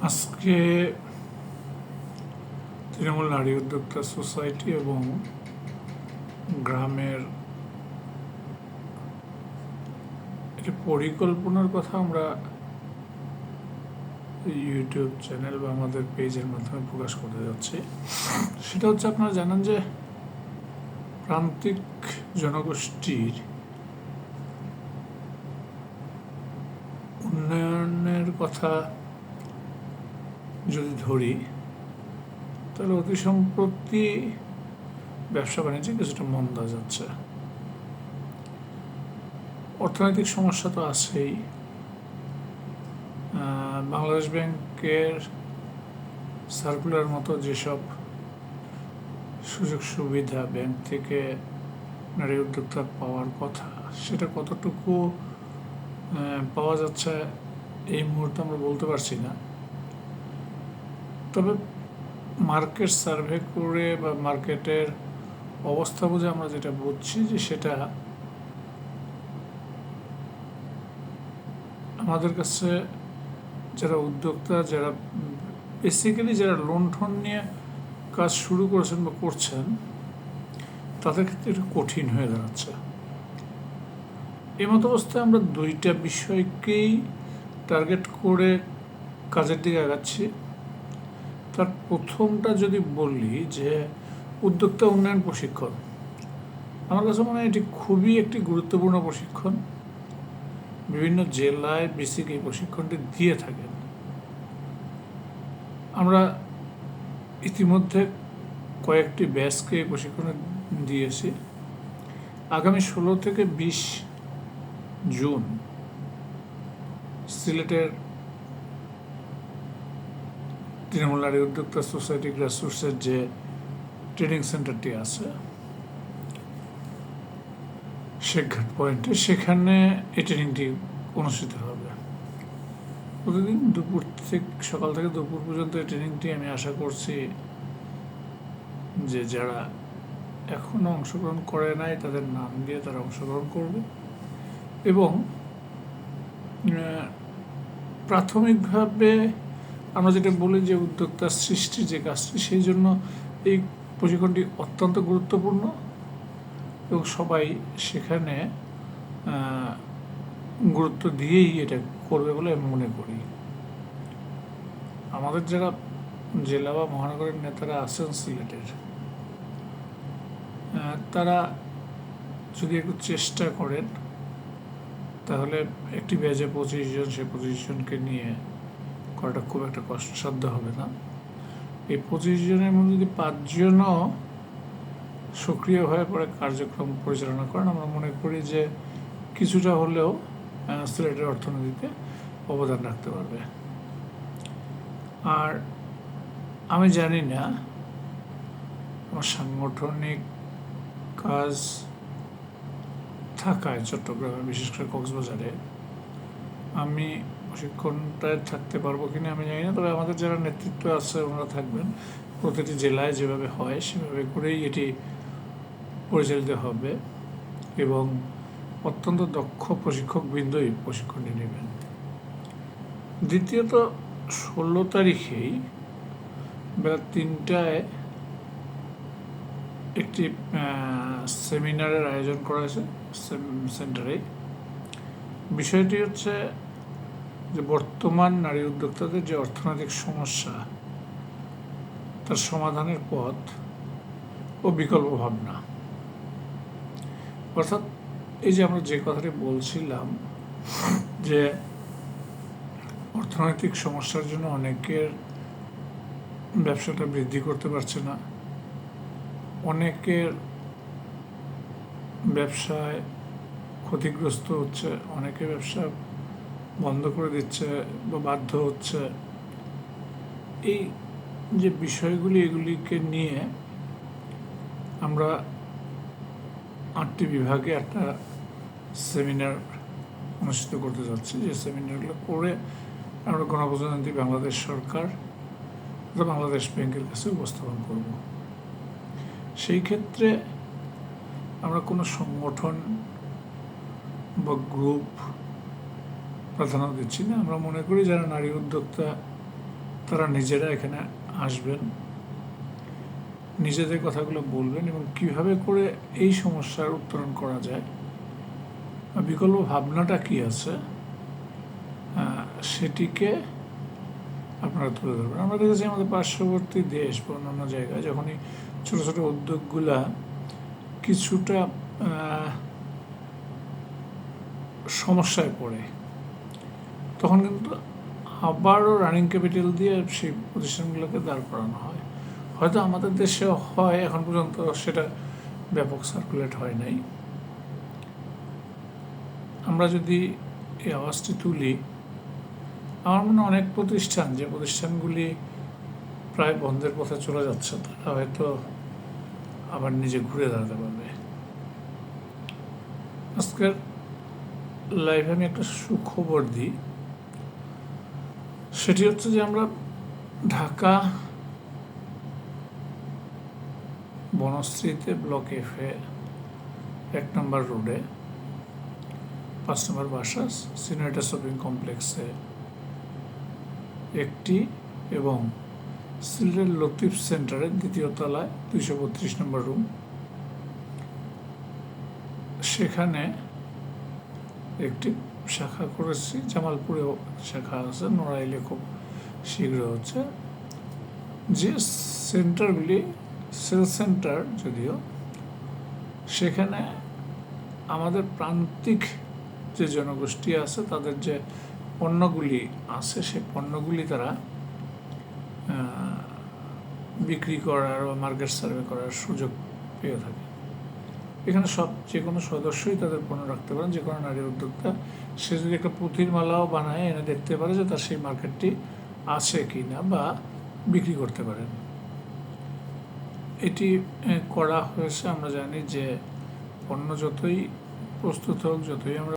আজকে তৃণমূল নারী উদ্যোক্তা সোসাইটি এবং গ্রামের একটি পরিকল্পনার কথা আমরা ইউটিউব চ্যানেল বা আমাদের পেজের মাধ্যমে প্রকাশ করতে যাচ্ছি। সেটা হচ্ছে, আপনারা জানেন যে প্রান্তিক জনগোষ্ঠীর উন্নয়নের কথা যদি ধরি, তাহলে অতি সম্প্রতি ব্যবসা বাণিজ্যে কিছুটা মন্দা যাচ্ছে। অর্থনৈতিক সমস্যা তো আছেই। বাংলাদেশ ব্যাংকের সার্কুলার মতো যেসব সুযোগ সুবিধা ব্যাংক থেকে নারী উদ্যোক্তা পাওয়ার কথা, সেটা কতটুকু পাওয়া যাচ্ছে এই মুহূর্তে আমরা বলতে পারছি না। তবে মার্কেট সার্ভে করে বা মার্কেটের অবস্থা বুঝে আমরা যেটা বুঝছি যে সেটা আমাদের কাছে যারা উদ্যোক্তা, যারা বেসিক্যালি যারা লোন ঠোন নিয়ে কাজ শুরু করেছেন বা করছেন, তাদের ক্ষেত্রে একটু কঠিন হয়ে দাঁড়াচ্ছে। এই মতো অবস্থায় আমরা দুইটা বিষয়কেই টার্গেট করে কাজের দিকে আগাচ্ছি। তার প্রথমটা যদি বলি যে উদ্যোক্তা উন্নয়ন প্রশিক্ষণ, আমার কাছে মনে হয় এটি খুবই একটি গুরুত্বপূর্ণ প্রশিক্ষণ। বিভিন্ন জেলায় বেসিক এই প্রশিক্ষণটি দিয়ে থাকেন। আমরা ইতিমধ্যে কয়েকটি ব্যাচকে এই প্রশিক্ষণে দিয়েছি। আগামী 16 থেকে 20 জুন সিলেটের তৃণমূল নারী উদ্যোক্তা সোসাইটি গ্রাসরুটসের যে ট্রেনিং সেন্টারটি আছে শেখঘাট পয়েন্টে, সেখানে এই ট্রেনিংটি অনুষ্ঠিত হবে। প্রতিদিন সকাল থেকে দুপুর পর্যন্ত এই ট্রেনিংটি আমি আশা করছি যে যারা এখনো অংশগ্রহণ করে নাই তাদের নাম দিয়ে তারা অংশগ্রহণ করবে। এবং প্রাথমিকভাবে আমরা যেটা বলি যে উদ্যোক্তা সৃষ্টির যে কাজটি, সেই জন্য এই প্রশিক্ষণটি অত্যন্ত গুরুত্বপূর্ণ এবং সবাই সেখানে গুরুত্ব দিয়েই এটা করবে বলে আমি মনে করি। আমাদের যারা জেলা বা মহানগরের নেতারা আছেন সিলেটের, তারা যদি একটু চেষ্টা করেন তাহলে একটি ব্যাচে 25 জন, সেই 25 জনকে নিয়ে করাটা খুব একটা কষ্টসাধ্য হবে না। এই 25 জনের মধ্যে যদি 5 জনও সক্রিয় হয়ে পড়ে কার্যক্রম পরিচালনা করেন, আমরা মনে করি যে কিছুটা হলেও সিলেটের অর্থনীতিতে অবদান রাখতে পারবে। আর আমি জানি না, আমার সাংগঠনিক কাজ থাকায় চট্টগ্রামে, বিশেষ করে কক্সবাজারে, আমি প্রশিক্ষণটায় থাকতে পারবো কিনা আমি জানি না। তবে আমাদের যারা নেতৃত্ব আছে ওনারা থাকবেন। প্রতিটি জেলায় যেভাবে হয় সেভাবে করেই এটি পরিচালিত হবে এবং অত্যন্ত দক্ষ প্রশিক্ষকবৃন্দই প্রশিক্ষণটি নেবেন। দ্বিতীয়ত, 16 তারিখেই বেলা 3টায় একটি সেমিনারের আয়োজন করা হয়েছে সেন্টারে। বিষয়টি হচ্ছে যে বর্তমান নারী উদ্যোক্তাদের যে অর্থনৈতিক সমস্যা, তার সমাধানের পথ ও বিকল্প ভাবনা। অর্থাৎ এই যে আমরা যে কথাটি বলছিলাম যে অর্থনৈতিক সমস্যার জন্য অনেকের ব্যবসাটা বৃদ্ধি করতে পারছে না, অনেকের ব্যবসায় ক্ষতিগ্রস্ত হচ্ছে, অনেকে ব্যবসা বন্ধ করে দিচ্ছে বা বাধ্য হচ্ছে। এই যে বিষয়গুলি, এগুলিকে নিয়ে আমরা 8টি বিভাগে একটা সেমিনার অনুষ্ঠিত করতে যাচ্ছি। যে সেমিনারগুলো করে আমরা গণপ্রজাতন্ত্রী বাংলাদেশ সরকার বা বাংলাদেশ ব্যাংকের কাছে উপস্থাপন করব। সেই ক্ষেত্রে আমরা কোনো সংগঠন বা গ্রুপ প্রাধান্য দিচ্ছি না। আমরা মনে করি যারা নারী উদ্যোক্তা তারা নিজেরা এখানে আসবেন, নিজেদের কথাগুলো বলবেন এবং কিভাবে করে এই সমস্যার উত্তরণ করা যায়, বিকল্প ভাবনাটা কি আছে সেটিকে আপনারা তুলে ধরবেন। আমরা দেখেছি আমাদের পার্শ্ববর্তী দেশ বা অন্যান্য জায়গায় যখনই ছোটো ছোটো উদ্যোগগুলা কিছুটা সমস্যায় পড়ে, তখন কিন্তু আবারও রানিং ক্যাপিটাল দিয়ে সেই প্রতিষ্ঠানগুলোকে দাঁড় করানো হয়। হয়তো আমাদের দেশে হয়, এখন পর্যন্ত সেটা ব্যাপক সার্কুলেট হয় নাই। আমরা যদি এই আওয়াজটি তুলি, আমার মনে হয় অনেক প্রতিষ্ঠান, যে প্রতিষ্ঠানগুলি প্রায় বন্ধের পথে চলে যাচ্ছে, তারা হয়তো আবার নিজে ঘুরে দাঁড়াতে পারবে। আজকের লাইভে আমি একটা সুখবর দিই, সেটি হচ্ছে যে আমরা ঢাকা বনশ্রীতে ব্লক F-এ 1 নম্বর রোডে 5 নম্বর বাসা সিনিয়র শপিং কমপ্লেক্সে একটি এবং সিলেটের লতিফ সেন্টারের 2য় তলায় 232 নম্বর রুম, সেখানে একটি শাখা করেছি। জামালপুরেও শাখা আছে, নড়াইলে খুব শীঘ্র হচ্ছে। যে সেন্টারগুলি সেল সেন্টার যদিও, সেখানে আমাদের প্রান্তিক যে জনগোষ্ঠী আছে তাদের যে পণ্যগুলি আছে, সেই পণ্যগুলি তারা বিক্রি করার বা মার্কেট সার্ভে করার সুযোগ পেয়ে থাকে। এখানে যে কোনো সদস্যই তাদের পণ্য রাখতে পারেন। যে কোনো নারী উদ্যোক্তা সে যদি একটা পুঁথির মালাও বানায় এনে দেখতে পারে যে তার সেই মার্কেটটি আছে কি না, বা বিক্রি করতে পারেন। এটি করা হয়েছে। আমরা জানি যে পণ্য যতই প্রস্তুত হোক, যতই আমরা